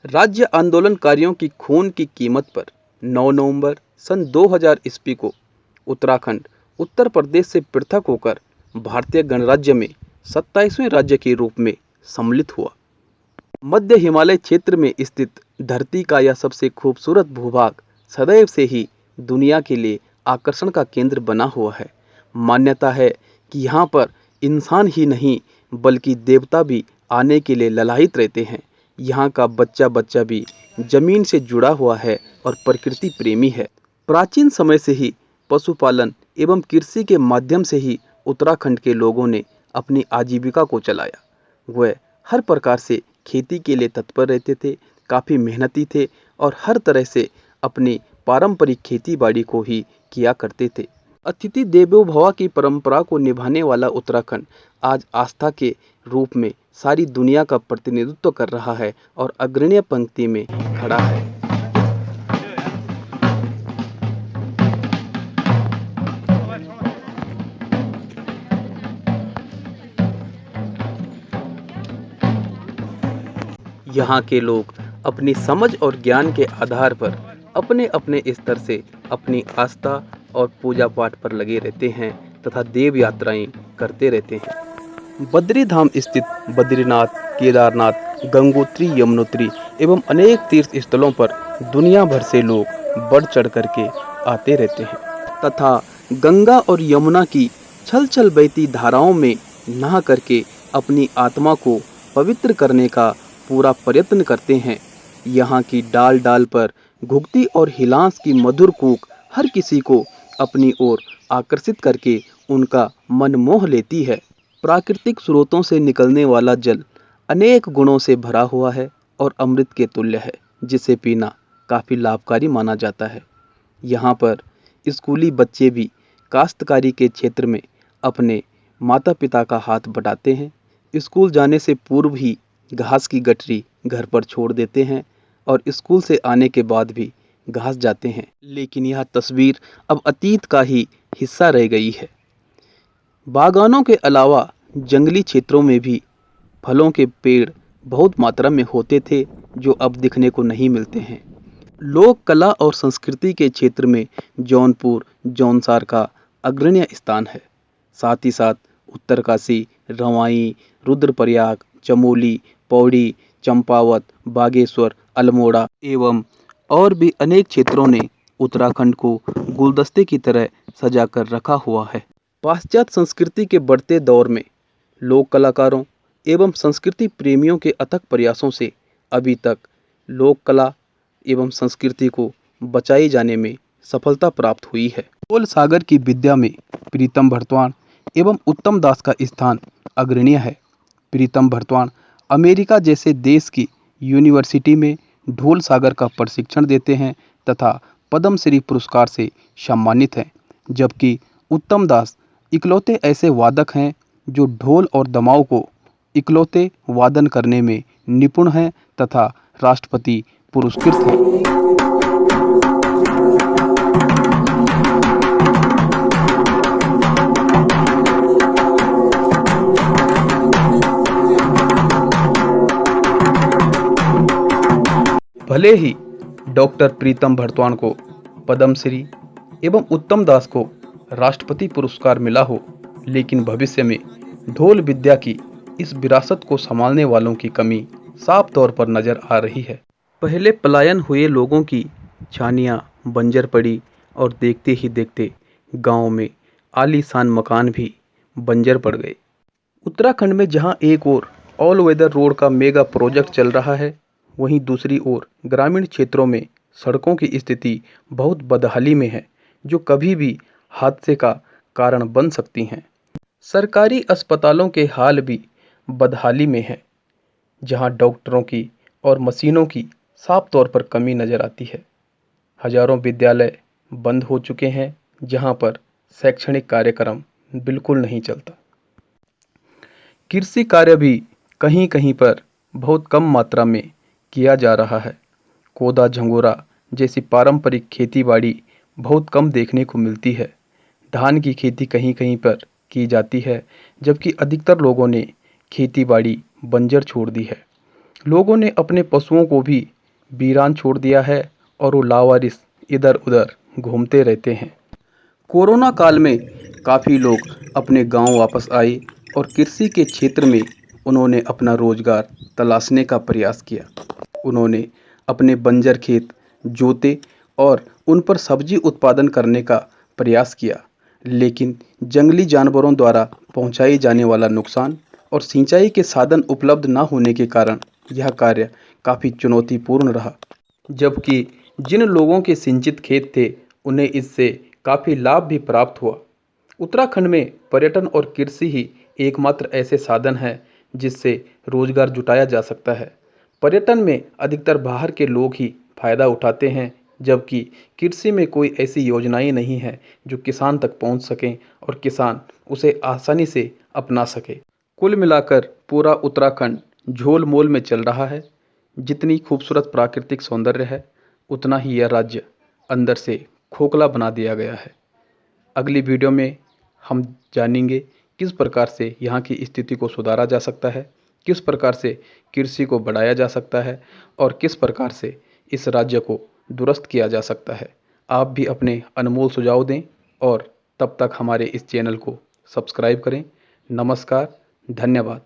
राज्य आंदोलनकारियों की खून की कीमत पर 9 नवंबर सन 2000 ईस्वी को उत्तराखंड उत्तर प्रदेश से पृथक होकर भारतीय गणराज्य में 27वें राज्य के रूप में सम्मिलित हुआ। मध्य हिमालय क्षेत्र में स्थित धरती का यह सबसे खूबसूरत भूभाग सदैव से ही दुनिया के लिए आकर्षण का केंद्र बना हुआ है। मान्यता है कि यहाँ पर इंसान ही नहीं बल्कि देवता भी आने के लिए ललायित रहते हैं। यहाँ का बच्चा बच्चा भी जमीन से जुड़ा हुआ है और प्रकृति प्रेमी है। प्राचीन समय से ही पशुपालन एवं कृषि के माध्यम से ही उत्तराखंड के लोगों ने अपनी आजीविका को चलाया। वह हर प्रकार से खेती के लिए तत्पर रहते थे, काफ़ी मेहनती थे और हर तरह से अपनी पारंपरिक खेती बाड़ी को ही किया करते थे। अतिथि देवो भव की परंपरा को निभाने वाला उत्तराखंड आज आस्था के रूप में सारी दुनिया का प्रतिनिधित्व कर रहा है और अग्रणी पंक्ति में खड़ा है। यहाँ के लोग अपनी समझ और ज्ञान के आधार पर अपने अपने स्तर से अपनी आस्था और पूजा पाठ पर लगे रहते हैं तथा देव यात्राएं करते रहते हैं। बद्री धाम स्थित बद्रीनाथ, केदारनाथ, गंगोत्री, यमुनोत्री एवं अनेक तीर्थ स्थलों पर दुनिया भर से लोग बढ़ चढ़ करके आते रहते हैं तथा गंगा और यमुना की छल छल बहती धाराओं में नहा करके अपनी आत्मा को पवित्र करने का पूरा प्रयत्न करते हैं। यहाँ की डाल डाल पर घुघती और हिलांस की मधुर कूक हर किसी को अपनी ओर आकर्षित करके उनका मन मोह लेती है। प्राकृतिक स्रोतों से निकलने वाला जल अनेक गुणों से भरा हुआ है और अमृत के तुल्य है, जिसे पीना काफ़ी लाभकारी माना जाता है। यहाँ पर स्कूली बच्चे भी काश्तकारी के क्षेत्र में अपने माता पिता का हाथ बटाते हैं। स्कूल जाने से पूर्व ही घास की गठरी घर पर छोड़ देते हैं और स्कूल से आने के बाद भी घास जाते हैं। लेकिन यह तस्वीर अब अतीत का ही हिस्सा रह गई है। बागानों के अलावा जंगली क्षेत्रों में भी फलों के पेड़ बहुत मात्रा में होते थे, जो अब दिखने को नहीं मिलते हैं। लोक कला और संस्कृति के क्षेत्र में जौनपुर, जौनसार का अग्रणी स्थान है। साथ ही साथ उत्तरकाशी, रवाई, रुद्रप्रयाग, चमोली, पौड़ी, चंपावत, बागेश्वर, अल्मोड़ा एवं और भी अनेक क्षेत्रों ने उत्तराखंड को गुलदस्ते की तरह सजा कर रखा हुआ है। पाश्चात्य संस्कृति के बढ़ते दौर में लोक कलाकारों एवं संस्कृति प्रेमियों के अथक प्रयासों से अभी तक लोक कला एवं संस्कृति को बचाए जाने में सफलता प्राप्त हुई है। ढोल सागर की विद्या में प्रीतम भरतवाण एवं उत्तम दास का स्थान अग्रणीय है। प्रीतम भरतवाण अमेरिका जैसे देश की यूनिवर्सिटी में ढोल सागर का प्रशिक्षण देते हैं तथा पद्मश्री पुरस्कार से सम्मानित हैं, जबकि उत्तम दास इकलौते ऐसे वादक हैं जो ढोल और दमाऊ को इकलौते वादन करने में निपुण हैं तथा राष्ट्रपति पुरस्कृत हैं। भले ही डॉक्टर प्रीतम भरतवाण को पद्मश्री एवं उत्तम दास को राष्ट्रपति पुरस्कार मिला हो, लेकिन भविष्य में ढोल विद्या की इस विरासत को संभालने वालों की कमी साफ तौर पर नजर आ रही है। पहले पलायन हुए लोगों की छानियां बंजर पड़ी और देखते ही देखते गांव में आलीशान मकान भी बंजर पड़ गए। उत्तराखंड में जहां एक ओर ऑल वेदर रोड का मेगा प्रोजेक्ट चल रहा है, वहीं दूसरी ओर ग्रामीण क्षेत्रों में सड़कों की स्थिति बहुत बदहाली में है, जो कभी भी हादसे का कारण बन सकती हैं। सरकारी अस्पतालों के हाल भी बदहाली में है, जहां डॉक्टरों की और मशीनों की साफ तौर पर कमी नज़र आती है। हजारों विद्यालय बंद हो चुके हैं, जहां पर शैक्षणिक कार्यक्रम बिल्कुल नहीं चलता। कृषि कार्य भी कहीं कहीं पर बहुत कम मात्रा में किया जा रहा है। कोदा झंगोरा जैसी पारंपरिक खेतीबाड़ी बहुत कम देखने को मिलती है। धान की खेती कहीं कहीं पर की जाती है, जबकि अधिकतर लोगों ने खेतीबाड़ी बंजर छोड़ दी है। लोगों ने अपने पशुओं को भी वीरान छोड़ दिया है और वो लावारिस इधर उधर घूमते रहते हैं। कोरोना काल में काफ़ी लोग अपने गांव वापस आए और कृषि के क्षेत्र में उन्होंने अपना रोजगार तलाशने का प्रयास किया। उन्होंने अपने बंजर खेत जोते और उन पर सब्जी उत्पादन करने का प्रयास किया, लेकिन जंगली जानवरों द्वारा पहुंचाई जाने वाला नुकसान और सिंचाई के साधन उपलब्ध न होने के कारण यह कार्य काफ़ी चुनौतीपूर्ण रहा। जबकि जिन लोगों के सिंचित खेत थे, उन्हें इससे काफ़ी लाभ भी प्राप्त हुआ। उत्तराखंड में पर्यटन और कृषि ही एकमात्र ऐसे साधन हैं जिससे रोजगार जुटाया जा सकता है। पर्यटन में अधिकतर बाहर के लोग ही फायदा उठाते हैं, जबकि कृषि में कोई ऐसी योजनाएं नहीं हैं जो किसान तक पहुंच सकें और किसान उसे आसानी से अपना सके। कुल मिलाकर पूरा उत्तराखंड झोल-मोल में चल रहा है। जितनी खूबसूरत प्राकृतिक सौंदर्य है, उतना ही यह राज्य अंदर से खोखला बना दिया गया है। अगली वीडियो में हम जानेंगे किस प्रकार से यहाँ की स्थिति को सुधारा जा सकता है, किस प्रकार से कृषि को बढ़ाया जा सकता है और किस प्रकार से इस राज्य को दुरुस्त किया जा सकता है। आप भी अपने अनमोल सुझाव दें और तब तक हमारे इस चैनल को सब्सक्राइब करें। नमस्कार, धन्यवाद।